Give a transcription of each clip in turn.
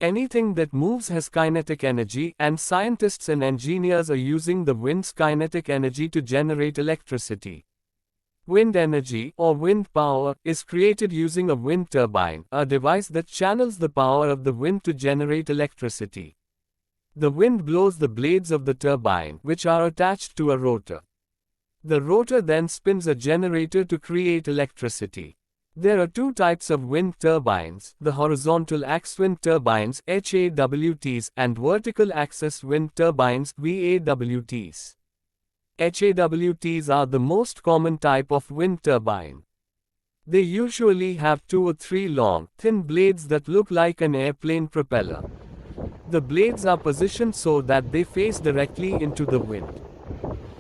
Anything that moves has kinetic energy, and scientists and engineers are using the wind's kinetic energy to generate electricity. Wind energy, or wind power, is created using a wind turbine, a device that channels the power of the wind to generate electricity. The wind blows the blades of the turbine, which are attached to a rotor. The rotor then spins a generator to create electricity. There are two types of wind turbines, the horizontal axis wind turbines (HAWTs) and vertical axis wind turbines (VAWTs). HAWTs are the most common type of wind turbine. They usually have 2 or 3 long, thin blades that look like an airplane propeller. The blades are positioned so that they face directly into the wind.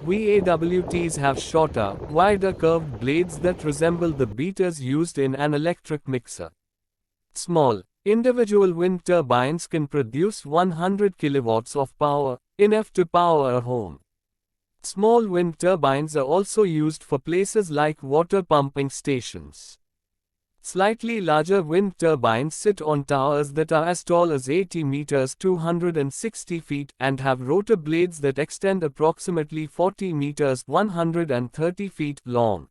VAWTs have shorter, wider curved blades that resemble the beaters used in an electric mixer. Small, individual wind turbines can produce 100 kilowatts of power, enough to power a home. Small wind turbines are also used for places like water pumping stations. Slightly larger wind turbines sit on towers that are as tall as 80 meters (260 feet) and have rotor blades that extend approximately 40 meters (130 feet) long.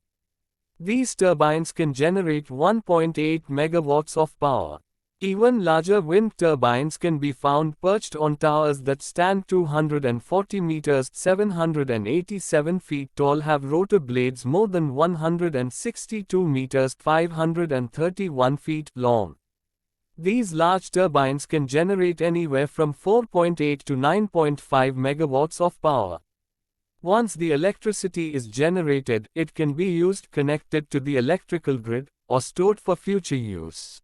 These turbines can generate 1.8 megawatts of power. Even larger wind turbines can be found perched on towers that stand 240 meters (787 feet) tall, have rotor blades more than 162 meters (531 feet) long. These large turbines can generate anywhere from 4.8 to 9.5 megawatts of power. Once the electricity is generated, it can be used connected to the electrical grid, or stored for future use.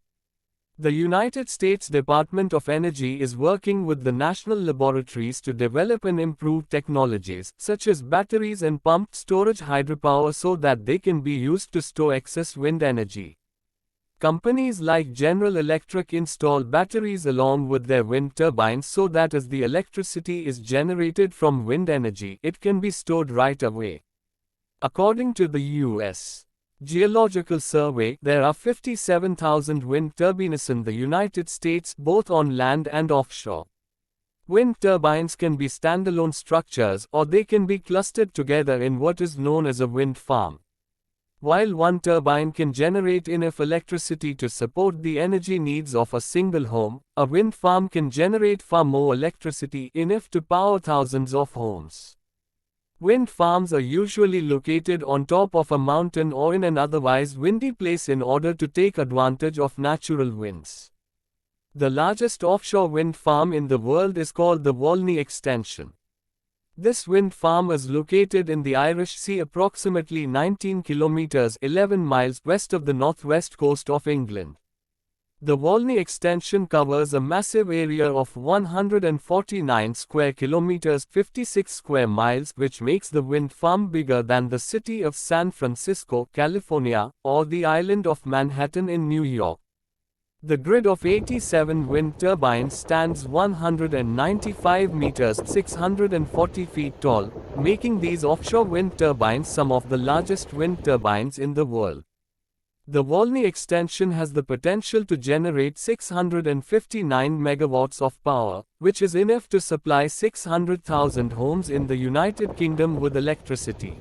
The United States Department of Energy is working with the national laboratories to develop and improve technologies, such as batteries and pumped storage hydropower, so that they can be used to store excess wind energy. Companies like General Electric install batteries along with their wind turbines so that as the electricity is generated from wind energy, it can be stored right away. According to the U.S. Geological Survey, there are 57,000 wind turbines in the United States, both on land and offshore. Wind turbines can be standalone structures, or they can be clustered together in what is known as a wind farm. While one turbine can generate enough electricity to support the energy needs of a single home, a wind farm can generate far more electricity, enough to power thousands of homes. Wind farms are usually located on top of a mountain or in an otherwise windy place in order to take advantage of natural winds. The largest offshore wind farm in the world is called the Walney Extension. This wind farm is located in the Irish Sea, approximately 19 kilometers (11 miles) west of the northwest coast of England. The Walney Extension covers a massive area of 149 square kilometers (56 square miles), which makes the wind farm bigger than the city of San Francisco, California, or the island of Manhattan in New York. The grid of 87 wind turbines stands 195 meters (640 feet) tall, making these offshore wind turbines some of the largest wind turbines in the world. The Walney Extension has the potential to generate 659 megawatts of power, which is enough to supply 600,000 homes in the United Kingdom with electricity.